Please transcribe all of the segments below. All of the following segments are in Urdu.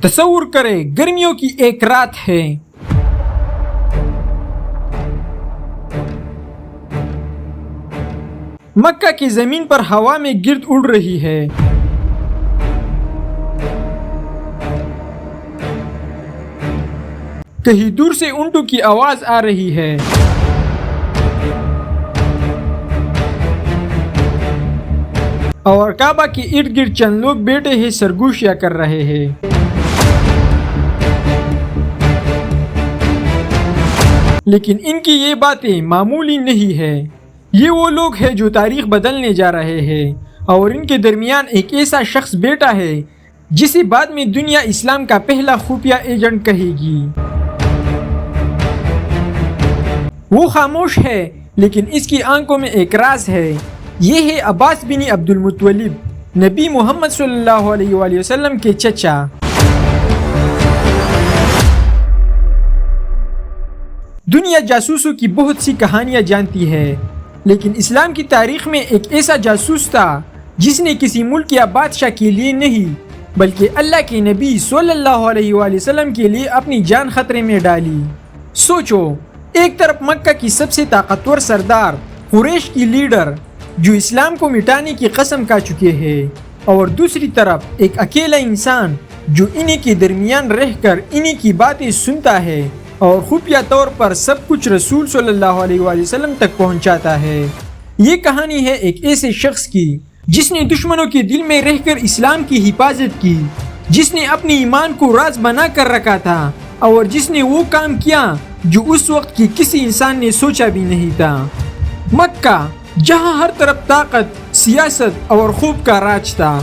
تصور کریں گرمیوں کی ایک رات ہے، مکہ کی زمین پر ہوا میں گرد اڑ رہی ہے۔ کہیں دور سے اونٹوں کی آواز آ رہی ہے۔ اور کعبہ کے ارد گرد چند لوگ بیٹھے ہیں، سرگوشیاں کر رہے ہیں۔ لیکن ان کی یہ باتیں معمولی نہیں ہے، یہ وہ لوگ ہیں جو تاریخ بدلنے جا رہے ہیں، اور ان کے درمیان ایک ایسا شخص بیٹھا ہے جسے بعد میں دنیا اسلام کا پہلا خفیہ ایجنٹ کہے گی۔ وہ خاموش ہے لیکن اس کی آنکھوں میں ایک راز ہے۔ یہ ہے عباس بن عبد المطلب، نبی محمد صلی اللہ علیہ وآلہ وسلم کے چچا۔ دنیا جاسوسوں کی بہت سی کہانیاں جانتی ہے، لیکن اسلام کی تاریخ میں ایک ایسا جاسوس تھا جس نے کسی ملک یا بادشاہ کے لیے نہیں بلکہ اللہ کے نبی صلی اللہ علیہ وآلہ وسلم کے لیے اپنی جان خطرے میں ڈالی۔ سوچو، ایک طرف مکہ کی سب سے طاقتور سردار قریش کی لیڈر جو اسلام کو مٹانے کی قسم کھا چکے ہیں، اور دوسری طرف ایک اکیلا انسان جو انہی کے درمیان رہ کر انہی کی باتیں سنتا ہے اور خفیہ طور پر سب کچھ رسول صلی اللہ علیہ وآلہ وسلم تک پہنچاتا ہے۔ یہ کہانی ہے ایک ایسے شخص کی جس نے دشمنوں کے دل میں رہ کر اسلام کی حفاظت کی، جس نے اپنی ایمان کو راز بنا کر رکھا تھا، اور جس نے وہ کام کیا جو اس وقت کی کسی انسان نے سوچا بھی نہیں تھا۔ مکہ، جہاں ہر طرف طاقت، سیاست اور خوف کا راج تھا۔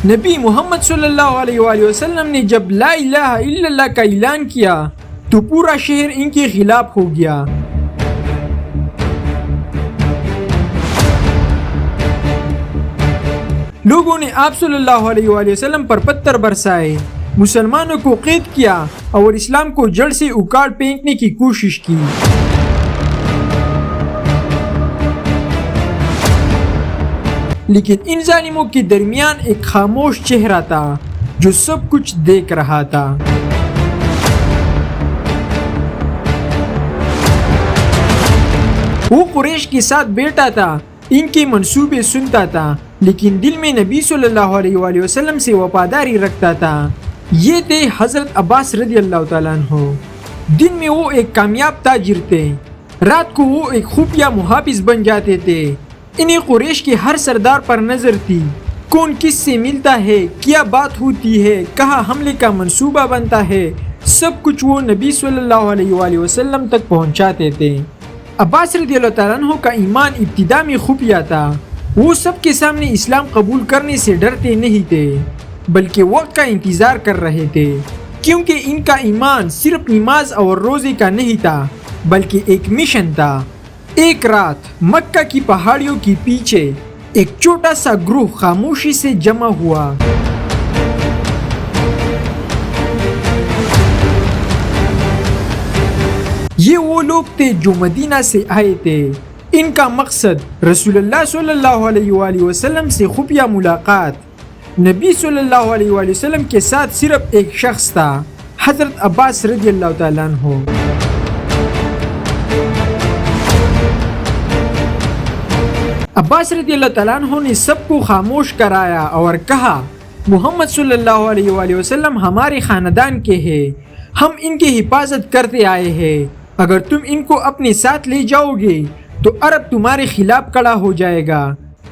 نبی محمد صلی اللہ علیہ وآلہ وسلم نے جب لا الہ الا اللہ کا اعلان کیا تو پورا شہر ان کے خلاف ہو گیا۔ لوگوں نے آپ صلی اللہ علیہ وآلہ وسلم پر پتھر برسائے، مسلمانوں کو قید کیا اور اسلام کو جڑ سے اکھاڑ پھینکنے کی کوشش کی۔ لیکن ان ظالموں کے درمیان ایک خاموش چہرہ تھا جو سب کچھ دیکھ رہا تھا۔ وہ قریش کے ساتھ بیٹھا تھا، ان کے منصوبے سنتا تھا، لیکن دل میں نبی صلی اللہ علیہ وآلہ وسلم سے وفاداری رکھتا تھا۔ یہ تھے حضرت عباس رضی اللہ تعالیٰ عنہ۔ دن میں وہ ایک کامیاب تاجر تھے، رات کو وہ ایک خفیہ محافظ بن جاتے تھے۔ انہیں قریش کے ہر سردار پر نظر تھی، کون کس سے ملتا ہے، کیا بات ہوتی ہے، کہاں حملے کا منصوبہ بنتا ہے، سب کچھ وہ نبی صلی اللہ علیہ وآلہ وسلم تک پہنچاتے تھے۔ عباس رضی اللہ تعالیٰ عنہ کا ایمان ابتدا میں خفیہ تھا، وہ سب کے سامنے اسلام قبول کرنے سے ڈرتے نہیں تھے بلکہ وقت کا انتظار کر رہے تھے، کیونکہ ان کا ایمان صرف نماز اور روزے کا نہیں تھا بلکہ ایک مشن تھا۔ ایک رات مکہ کی پہاڑیوں کے پیچھے ایک چھوٹا سا گروہ خاموشی سے جمع ہوا۔ یہ وہ لوگ تھے جو مدینہ سے آئے تھے۔ ان کا مقصد رسول اللہ صلی اللہ علیہ وآلہ وسلم سے خفیہ ملاقات۔ نبی صلی اللہ علیہ وآلہ وسلم کے ساتھ صرف ایک شخص تھا، حضرت عباس رضی اللہ تعالیٰ عنہ۔ عباس رضی اللہ تعالیٰ عنہ نے سب کو خاموش کرایا اور کہا، محمد صلی اللہ علیہ وآلہ وسلم ہمارے خاندان کے ہیں، ہم ان کی حفاظت کرتے آئے ہیں۔ اگر تم ان کو اپنے ساتھ لے جاؤ گے تو عرب تمہارے خلاف کھڑا ہو جائے گا۔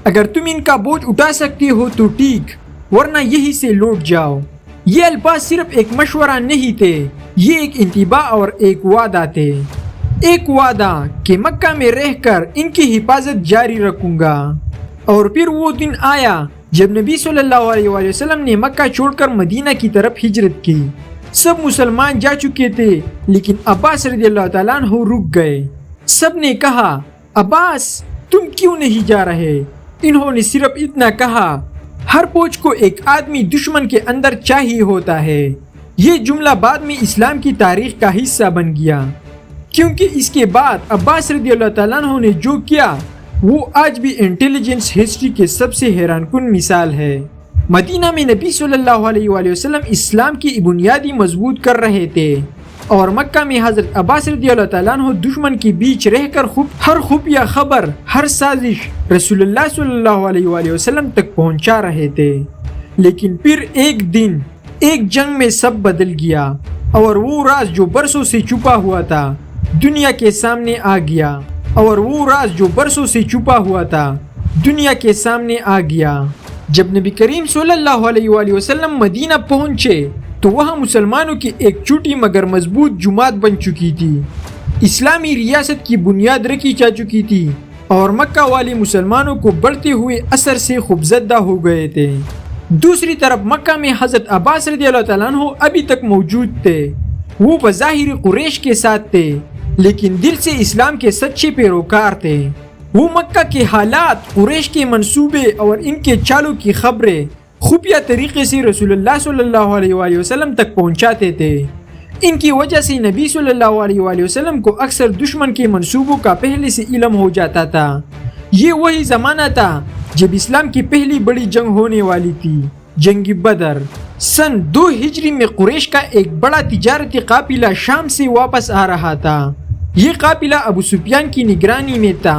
اگر تم ان کا بوجھ اٹھا سکتے ہو تو ٹھیک، ورنہ یہی سے لوٹ جاؤ۔ یہ الفاظ صرف ایک مشورہ نہیں تھے، یہ ایک انتباہ اور ایک وعدہ تھے۔ ایک وعدہ کہ مکہ میں رہ کر ان کی حفاظت جاری رکھوں گا۔ اور پھر وہ دن آیا جب نبی صلی اللہ علیہ وآلہ وسلم نے مکہ چھوڑ کر مدینہ کی طرف ہجرت کی۔ سب مسلمان جا چکے تھے لیکن عباس رضی اللہ تعالیٰ عنہ رک گئے۔ سب نے کہا، عباس تم کیوں نہیں جا رہے؟ انہوں نے صرف اتنا کہا، ہر فوج کو ایک آدمی دشمن کے اندر چاہیے ہوتا ہے۔ یہ جملہ بعد میں اسلام کی تاریخ کا حصہ بن گیا، کیونکہ اس کے بعد عباس رضی اللہ تعالیٰ عنہ نے جو کیا وہ آج بھی انٹیلیجنس ہسٹری کے سب سے حیران کن مثال ہے۔ مدینہ میں نبی صلی اللہ علیہ وآلہ وسلم اسلام کی بنیادی مضبوط کر رہے تھے، اور مکہ میں حضرت عباس رضی اللہ تعالیٰ عنہ دشمن کے بیچ رہ کر ہر خفیہ خبر، ہر سازش رسول اللہ صلی اللہ علیہ وآلہ وسلم تک پہنچا رہے تھے۔ لیکن پھر ایک دن ایک جنگ میں سب بدل گیا، اور وہ راز جو برسوں سے چھپا ہوا تھا دنیا کے سامنے آ گیا جب نبی کریم صلی اللہ علیہ وآلہ وسلم مدینہ پہنچے تو وہاں مسلمانوں کی ایک چھوٹی مگر مضبوط جماعت بن چکی تھی، اسلامی ریاست کی بنیاد رکھی جا چکی تھی، اور مکہ والے مسلمانوں کو بڑھتے ہوئے اثر سے خوفزدہ ہو گئے تھے۔ دوسری طرف مکہ میں حضرت عباس رضی اللہ تعالیٰ عنہ ابھی تک موجود تھے۔ وہ بظاہر قریش کے ساتھ تھے، لیکن دل سے اسلام کے سچے پیروکار تھے۔ وہ مکہ کے حالات، قریش کے منصوبے اور ان کے چالوں کی خبریں خفیہ طریقے سے رسول اللہ صلی اللہ علیہ وآلہ وسلم تک پہنچاتے تھے۔ ان کی وجہ سے نبی صلی اللہ علیہ وآلہ وسلم کو اکثر دشمن کے منصوبوں کا پہلے سے علم ہو جاتا تھا۔ یہ وہی زمانہ تھا جب اسلام کی پہلی بڑی جنگ ہونے والی تھی، جنگ بدر۔ سن 2 ہجری میں قریش کا ایک بڑا تجارتی قافلہ شام سے واپس آ رہا تھا۔ یہ قافلہ ابو سفیان کی نگرانی میں تھا،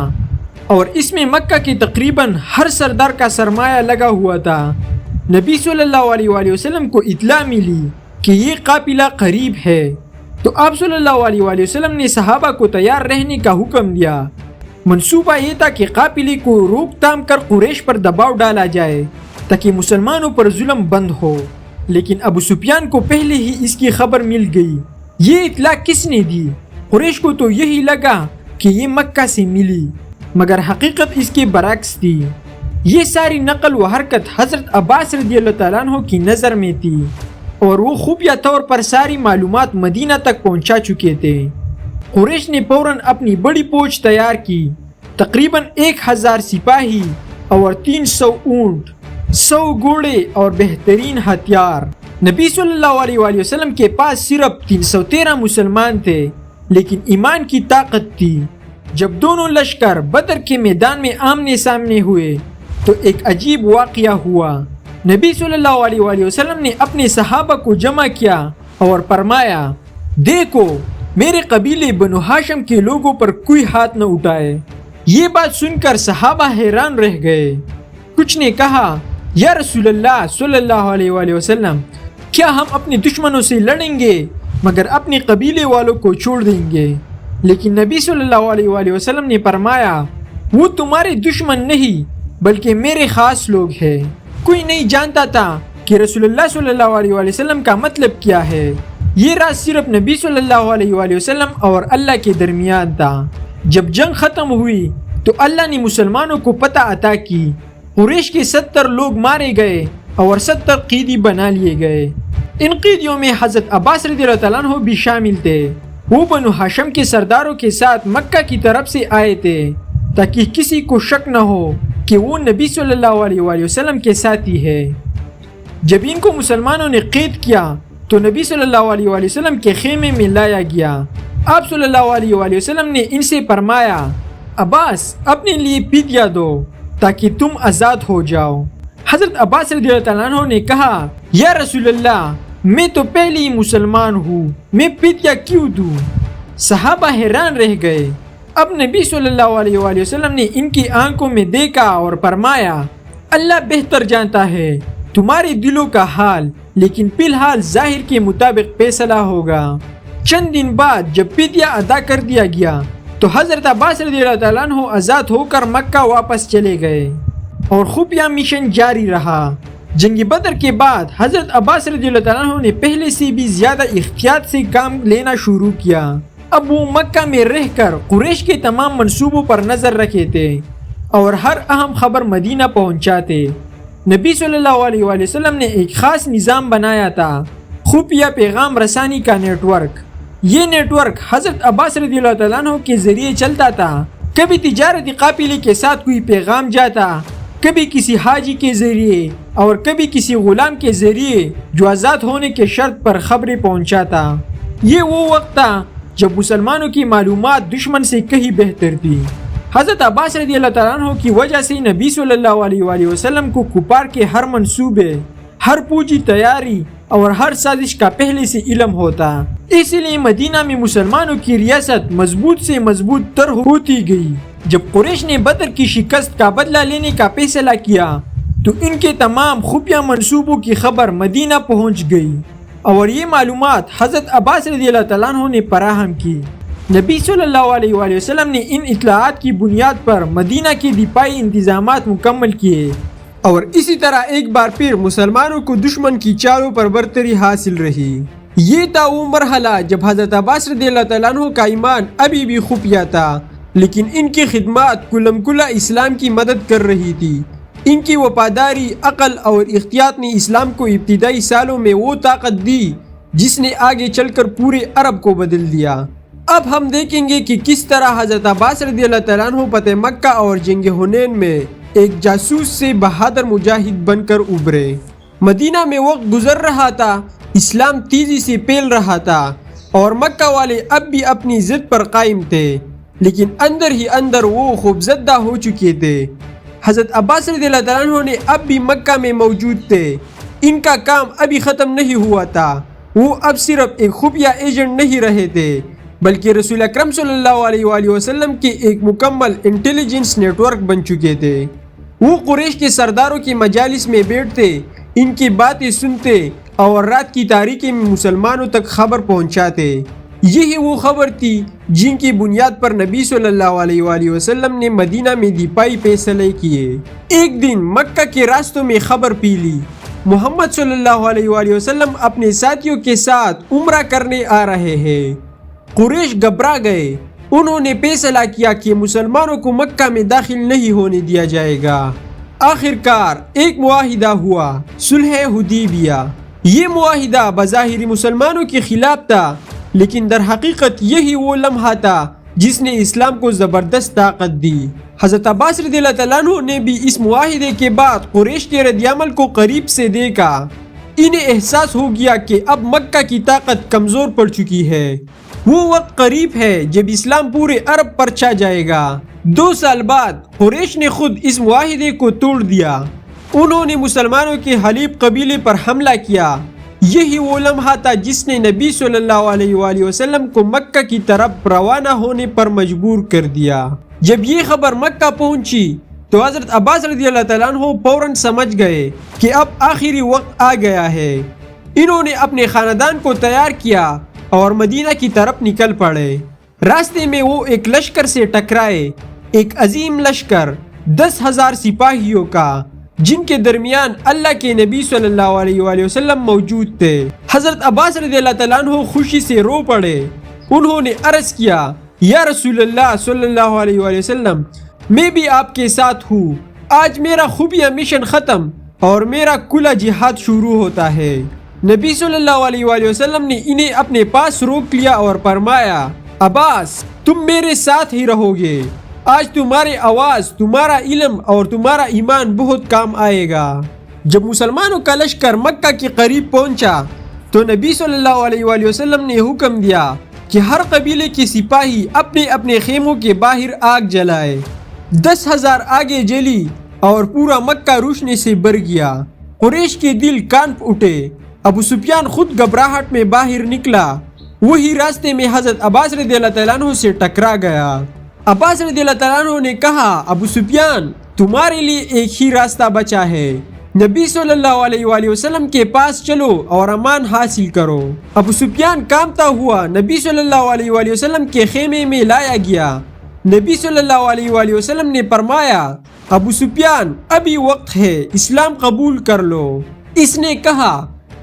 اور اس میں مکہ کے تقریباً ہر سردار کا سرمایہ لگا ہوا تھا۔ نبی صلی اللہ علیہ وآلہ وسلم کو اطلاع ملی کہ یہ قافلہ قریب ہے، تو آپ صلی اللہ علیہ وآلہ وسلم نے صحابہ کو تیار رہنے کا حکم دیا۔ منصوبہ یہ تھا کہ قافلے کو روک تھام کر قریش پر دباؤ ڈالا جائے تاکہ مسلمانوں پر ظلم بند ہو، لیکن ابو سفیان کو پہلے ہی اس کی خبر مل گئی۔ یہ اطلاع کس نے دی؟ قریش کو تو یہی لگا کہ یہ مکہ سے ملی، مگر حقیقت اس کے برعکس تھی۔ یہ ساری نقل و حرکت حضرت عباس رضی اللہ تعالیٰ عنہ کی نظر میں تھی، اور وہ خفیہ طور پر ساری معلومات مدینہ تک پہنچا چکے تھے۔ قریش نے فوراً اپنی بڑی فوج تیار کی، تقریباً 1000 سپاہی اور 300 اونٹ، 100 گھوڑے اور بہترین ہتھیار۔ نبی صلی اللہ علیہ وآلہ وسلم کے پاس صرف 313 مسلمان تھے، لیکن ایمان کی طاقت تھی۔ جب دونوں لشکر بدر کے میدان میں آمنے سامنے ہوئے تو ایک عجیب واقعہ ہوا۔ نبی صلی اللہ علیہ وآلہ وسلم نے اپنے صحابہ کو جمع کیا اور فرمایا، دیکھو میرے قبیلے بنو ہاشم کے لوگوں پر کوئی ہاتھ نہ اٹھائے۔ یہ بات سن کر صحابہ حیران رہ گئے۔ کچھ نے کہا، یا رسول اللہ صلی اللہ علیہ وآلہ وسلم، کیا ہم اپنے دشمنوں سے لڑیں گے مگر اپنے قبیلے والوں کو چھوڑ دیں گے؟ لیکن نبی صلی اللہ علیہ وآلہ وسلم نے فرمایا، وہ تمہارے دشمن نہیں بلکہ میرے خاص لوگ ہیں۔ کوئی نہیں جانتا تھا کہ رسول اللہ صلی اللہ علیہ وآلہ وسلم کا مطلب کیا ہے۔ یہ راز صرف نبی صلی اللہ علیہ وآلہ وسلم اور اللہ کے درمیان تھا۔ جب جنگ ختم ہوئی تو اللہ نے مسلمانوں کو پتہ عطا کی۔ قریش کے 70 لوگ مارے گئے اور 70 قیدی بنا لیے گئے۔ ان قیدیوں میں حضرت عباس رضی اللہ تعالیٰ عنہ بھی شامل تھے۔ وہ بنو ہاشم کے سرداروں کے ساتھ مکہ کی طرف سے آئے تھے تاکہ کسی کو شک نہ ہو کہ وہ نبی صلی اللہ علیہ وآلہ وسلم کے ساتھی ہے۔ جب ان کو مسلمانوں نے قید کیا تو نبی صلی اللہ علیہ وآلہ وسلم کے خیمے میں لایا گیا۔ آپ صلی اللہ علیہ وآلہ وسلم نے ان سے فرمایا، عباس اپنے لیے فدیہ دو تاکہ تم آزاد ہو جاؤ۔ حضرت عباس رضی اللہ تعالیٰ عنہ نے کہا، یا رسول اللہ، میں تو پہلے ہی مسلمان ہوں، میں فدیہ کیوں دوں؟ صحابہ حیران رہ گئے۔ اب نبی صلی اللہ علیہ وآلہ وسلم نے ان کی آنکھوں میں دیکھا اور فرمایا، اللہ بہتر جانتا ہے تمہارے دلوں کا حال، لیکن فی الحال ظاہر کے مطابق فیصلہ ہوگا۔ چند دن بعد جب فدیہ ادا کر دیا گیا تو حضرت عباس رضی اللہ تعالیٰ عنہ آزاد ہو کر مکہ واپس چلے گئے اور خفیہ مشن جاری رہا۔ جنگ بدر کے بعد حضرت عباس رضی اللہ تعالیٰ عنہ نے پہلے سے بھی زیادہ احتیاط سے کام لینا شروع کیا۔ اب وہ مکہ میں رہ کر قریش کے تمام منصوبوں پر نظر رکھے تھے اور ہر اہم خبر مدینہ پہنچاتے۔ نبی صلی اللہ علیہ وآلہ وسلم نے ایک خاص نظام بنایا تھا، خفیہ پیغام رسانی کا نیٹ ورک۔ یہ نیٹ ورک حضرت عباس رضی اللہ تعالیٰ عنہ کے ذریعے چلتا تھا۔ کبھی تجارتی قافلے کے ساتھ کوئی پیغام جاتا، کبھی کسی حاجی کے ذریعے اور کبھی کسی غلام کے ذریعے جو آزاد ہونے کے شرط پر خبریں پہنچاتا۔ یہ وہ وقت تھا جب مسلمانوں کی معلومات دشمن سے کہیں بہتر تھی۔ حضرت عباس رضی اللہ تعالیٰ عنہ کی وجہ سے نبی صلی اللہ علیہ وآلہ وسلم کو کفار کے ہر منصوبے، ہر پوجی تیاری اور ہر سازش کا پہلے سے علم ہوتا، اسی لیے مدینہ میں مسلمانوں کی ریاست مضبوط سے مضبوط تر ہوتی گئی۔ جب قریش نے بدر کی شکست کا بدلہ لینے کا فیصلہ کیا تو ان کے تمام خفیہ منصوبوں کی خبر مدینہ پہنچ گئی اور یہ معلومات حضرت عباس رضی اللہ تعالیٰ عنہ نے فراہم کی۔ نبی صلی اللہ علیہ وآلہ وسلم نے ان اطلاعات کی بنیاد پر مدینہ کے دفاعی انتظامات مکمل کیے اور اسی طرح ایک بار پھر مسلمانوں کو دشمن کی چالوں پر برتری حاصل رہی۔ یہ تھا وہ مرحلہ جب حضرت عباس رضی اللہ تعالیٰ عنہ کا ایمان ابھی بھی خفیہ تھا، لیکن ان کی خدمات کلم کلا اسلام کی مدد کر رہی تھی۔ ان کی وفاداری، عقل اور احتیاط نے اسلام کو ابتدائی سالوں میں وہ طاقت دی جس نے آگے چل کر پورے عرب کو بدل دیا۔ اب ہم دیکھیں گے کہ کس طرح حضرت عباس رضی اللہ تعالیٰ عنہ فتح مکہ اور جنگ حنین میں ایک جاسوس سے بہادر مجاہد بن کر ابھرے۔ مدینہ میں وقت گزر رہا تھا، اسلام تیزی سے پھیل رہا تھا اور مکہ والے اب بھی اپنی ضد پر قائم تھے، لیکن اندر ہی اندر وہ خوفزدہ ہو چکے تھے۔ حضرت عباس رضی اللہ تعالیٰ عنہ نے اب بھی مکہ میں موجود تھے، ان کا کام ابھی ختم نہیں ہوا تھا، وہ اب صرف ایک خفیہ ایجنٹ نہیں رہے تھے بلکہ رسول اکرم صلی اللہ علیہ وآلہ وسلم کے ایک مکمل انٹیلیجنس نیٹ ورک بن چکے تھے۔ وہ قریش کے سرداروں کی مجالس میں بیٹھتے، ان کی باتیں سنتے اور رات کی تاریکی میں مسلمانوں تک خبر پہنچاتے۔ یہی وہ خبر تھی جن کی بنیاد پر نبی صلی اللہ علیہ وآلہ وسلم نے مدینہ میں دفاعی فیصلے کیے۔ ایک دن مکہ کے راستوں میں خبر پھیلی، محمد صلی اللہ علیہ وآلہ وسلم اپنے ساتھیوں کے ساتھ عمرہ کرنے آ رہے ہیں۔ قریش گھبرا گئے، انہوں نے فیصلہ کیا کہ مسلمانوں کو مکہ میں داخل نہیں ہونے دیا جائے گا۔ آخر کار ایک معاہدہ ہوا، صلح حدیبیہ۔ یہ معاہدہ بظاہر مسلمانوں کے خلاف تھا، لیکن در حقیقت یہی وہ لمحہ تھا جس نے اسلام کو زبردست طاقت دی۔ حضرت عباس رضی اللہ تعالیٰ عنہ نے بھی اس معاہدے کے بعد قریش کے رد عمل کو قریب سے دیکھا۔ انہیں احساس ہو گیا کہ اب مکہ کی طاقت کمزور پڑ چکی ہے۔ وہ وقت قریب ہے جب اسلام پورے عرب پر چھا جائے گا۔ 2 سال بعد قریش نے خود اس معاہدے کو توڑ دیا، انہوں نے مسلمانوں کے حلیف قبیلے پر حملہ کیا۔ یہی وہ لمحہ تھا جس نے نبی صلی اللہ علیہ وآلہ وسلم کو مکہ کی طرف روانہ ہونے پر مجبور کر دیا۔ جب یہ خبر مکہ پہنچی تو حضرت عباس رضی اللہ تعالیٰ عنہ فوراً سمجھ گئے کہ اب آخری وقت آ گیا ہے۔ انہوں نے اپنے خاندان کو تیار کیا اور مدینہ کی طرف نکل پڑے۔ راستے میں وہ ایک لشکر سے ٹکرائے، ایک عظیم لشکر 10,000 سپاہیوں کا، جن کے درمیان اللہ کے نبی صلی اللہ علیہ وآلہ وسلم موجود تھے۔ حضرت عباس رضی اللہ تعالیٰ عنہ خوشی سے رو پڑے، انہوں نے عرض کیا، یا رسول اللہ صلی اللہ علیہ وآلہ وسلم، میں بھی آپ کے ساتھ ہوں، آج میرا خفیہ مشن ختم اور میرا کھلا جہاد شروع ہوتا ہے۔ نبی صلی اللہ علیہ وآلہ وسلم نے انہیں اپنے پاس روک لیا اور فرمایا، عباس تم میرے ساتھ ہی رہو گے، آج تمہاری آواز، تمہارا علم اور تمہارا ایمان بہت کام آئے گا۔ جب مسلمانوں کا لشکر مکہ کے قریب پہنچا تو نبی صلی اللہ علیہ وآلہ وسلم نے حکم دیا کہ ہر قبیلے کے سپاہی اپنے اپنے خیموں کے باہر آگ جلائے۔ 10,000 آگے جلی اور پورا مکہ روشنی سے بھر گیا۔ قریش کے دل کانپ اٹھے۔ ابو سفیان خود گھبراہٹ میں باہر نکلا، وہی راستے میں حضرت عباس رضی اللہ تعالیٰ عنہ سے ٹکرا گیا۔ عباس رضی اللہ تعالیٰ عنہ نے کہا، ابو سفیان تمہارے لیے ایک ہی راستہ بچا ہے، نبی صلی اللہ علیہ وآلہ وسلم کے پاس چلو اور امان حاصل کرو۔ ابو سفیان کانپتا ہوا نبی صلی اللہ علیہ وآلہ وسلم کے خیمے میں لایا گیا۔ نبی صلی اللہ علیہ وآلہ وسلم نے فرمایا، ابو سفیان ابھی وقت ہے، اسلام قبول کر لو۔ اس نے کہا،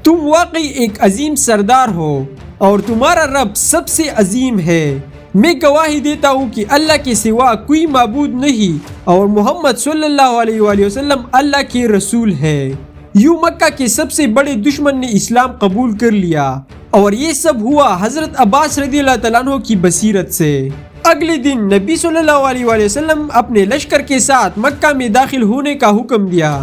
تم واقعی ایک عظیم سردار ہو اور تمہارا رب سب سے عظیم ہے۔ میں گواہی دیتا ہوں کہ اللہ کے سوا کوئی معبود نہیں اور محمد صلی اللہ علیہ وآلہ وسلم اللہ کے رسول ہے۔ یوں مکہ کے سب سے بڑے دشمن نے اسلام قبول کر لیا، اور یہ سب ہوا حضرت عباس رضی اللہ تعالیٰ عنہ کی بصیرت سے۔ اگلے دن نبی صلی اللہ علیہ وآلہ وسلم اپنے لشکر کے ساتھ مکہ میں داخل ہونے کا حکم دیا۔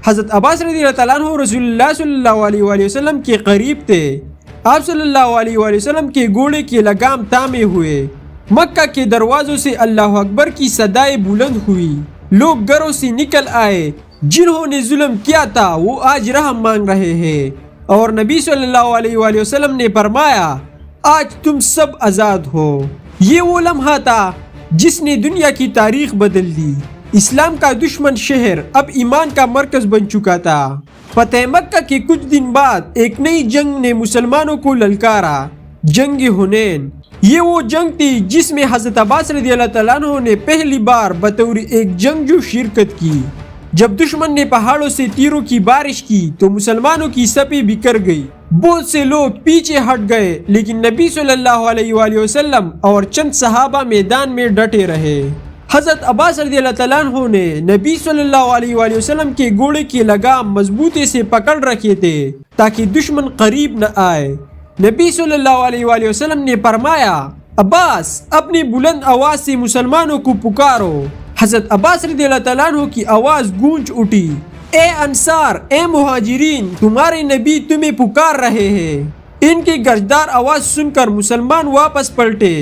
حضرت عباس رضی اللہ تعالیٰ عنہ رسول اللہ صلی اللہ علیہ وآلہ وسلم کے قریب تھے۔ آپ صلی اللہ علیہ وآلہ وسلم کے گھوڑے کے لگام تھامے ہوئے مکہ کے دروازوں سے اللہ اکبر کی صدائیں بلند ہوئی، لوگ گھروں سے نکل آئے، جنہوں نے ظلم کیا تھا وہ آج رحم مانگ رہے ہیں، اور نبی صلی اللہ علیہ وآلہ وسلم نے فرمایا آج تم سب آزاد ہو۔ یہ وہ لمحہ تھا جس نے دنیا کی تاریخ بدل دی۔ اسلام کا دشمن شہر اب ایمان کا مرکز بن چکا تھا۔ فتح مکہ کے کچھ دن بعد ایک نئی جنگ نے مسلمانوں کو للکارا، جنگ حنین۔ یہ وہ جنگ تھی جس میں حضرت عباس رضی اللہ تعالیٰ عنہ نے پہلی بار بطور ایک جنگجو شرکت کی۔ جب دشمن نے پہاڑوں سے تیروں کی بارش کی تو مسلمانوں کی صفیں بکھر گئی، بہت سے لوگ پیچھے ہٹ گئے، لیکن نبی صلی اللہ علیہ وآلہ وسلم اور چند صحابہ میدان میں ڈٹے رہے۔ حضرت عباس رضی اللہ تعالیٰ عنہ نے نبی صلی اللہ علیہ وآلہ وسلم کے گھوڑے کی لگام مضبوطی سے پکڑ رکھے تھے تاکہ دشمن قریب نہ آئے۔ نبی صلی اللہ علیہ وآلہ وسلم نے فرمایا عباس اپنی بلند آواز سے مسلمانوں کو پکارو۔ حضرت عباس رضی اللہ تعالیٰ عنہ کی آواز گونج اٹھی، اے انصار، اے مہاجرین، تمہارے نبی تمہیں پکار رہے ہیں۔ ان کی گرجدار آواز سن کر مسلمان واپس پلٹے،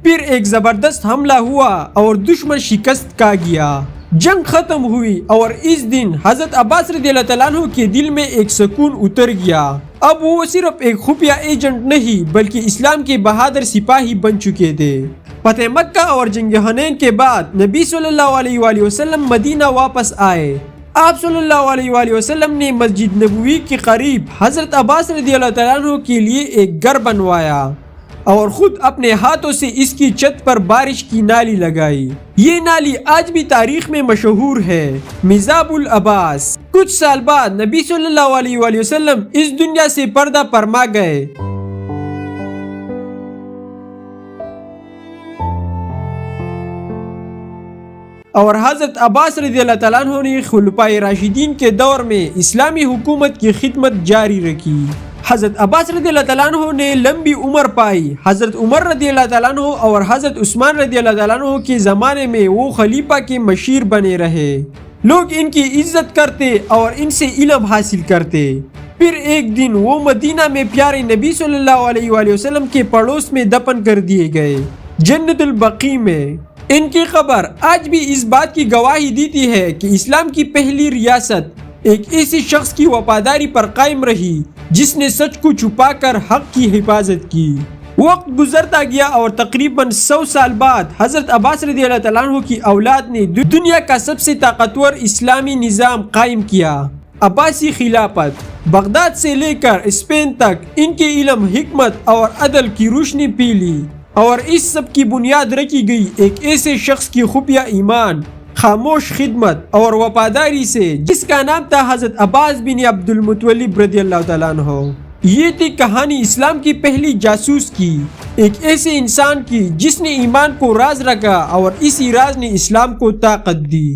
پھر ایک زبردست حملہ ہوا اور دشمن شکست کھا گیا۔ جنگ ختم ہوئی اور اس دن حضرت عباس رضی اللہ تعالیٰ عنہ کے دل میں ایک سکون اتر گیا۔ اب وہ صرف ایک خفیہ ایجنٹ نہیں بلکہ اسلام کے بہادر سپاہی بن چکے تھے۔ فتح مکہ اور جنگ حنین کے بعد نبی صلی اللہ علیہ وآلہ وسلم مدینہ واپس آئے۔ آپ صلی اللہ علیہ وآلہ وسلم نے مسجد نبوی کے قریب حضرت عباس رضی اللہ تعالیٰ عنہ کے لیے ایک گھر بنوایا اور خود اپنے ہاتھوں سے اس کی چھت پر بارش کی نالی لگائی۔ یہ نالی آج بھی تاریخ میں مشہور ہے، میزاب العباس۔ کچھ سال بعد نبی صلی اللہ علیہ وآلہ وسلم اس دنیا سے پردہ فرما گئے۔ اور حضرت عباس رضی اللہ تعالیٰ عنہ نے خلفائے راشدین کے دور میں اسلامی حکومت کی خدمت جاری رکھی۔ حضرت عباس رضی اللہ تعالیٰ عنہ نے لمبی عمر پائی۔ حضرت عمر رضی اللہ تعالیٰ عنہ اور حضرت عثمان رضی اللہ تعالیٰ عنہ کے زمانے میں وہ خلیفہ کے مشیر بنے رہے۔ لوگ ان کی عزت کرتے اور ان سے علم حاصل کرتے۔ پھر ایک دن وہ مدینہ میں پیارے نبی صلی اللہ علیہ وآلہ وسلم کے پڑوس میں دفن کر دیے گئے، جنت البقیع میں۔ ان کی قبر آج بھی اس بات کی گواہی دیتی ہے کہ اسلام کی پہلی ریاست ایک ایسی شخص کی وفاداری پر قائم رہی جس نے سچ کو چھپا کر حق کی حفاظت کی۔ وقت گزرتا گیا اور تقریباً 100 سال بعد حضرت عباس رضی اللہ تعالیٰ عنہ کی اولاد نے دنیا کا سب سے طاقتور اسلامی نظام قائم کیا۔ عباسی خلافت بغداد سے لے کر اسپین تک ان کے علم، حکمت اور عدل کی روشنی پھیلی، اور اس سب کی بنیاد رکھی گئی ایک ایسے شخص کی خفیہ ایمان، خاموش خدمت اور وفاداری سے جس کا نام تھا حضرت عباس بن عبد المطلب رضی اللہ تعالیٰ عنہ۔ یہ تھی کہانی اسلام کی پہلی جاسوس کی، ایک ایسے انسان کی جس نے ایمان کو راز رکھا اور اسی راز نے اسلام کو طاقت دی۔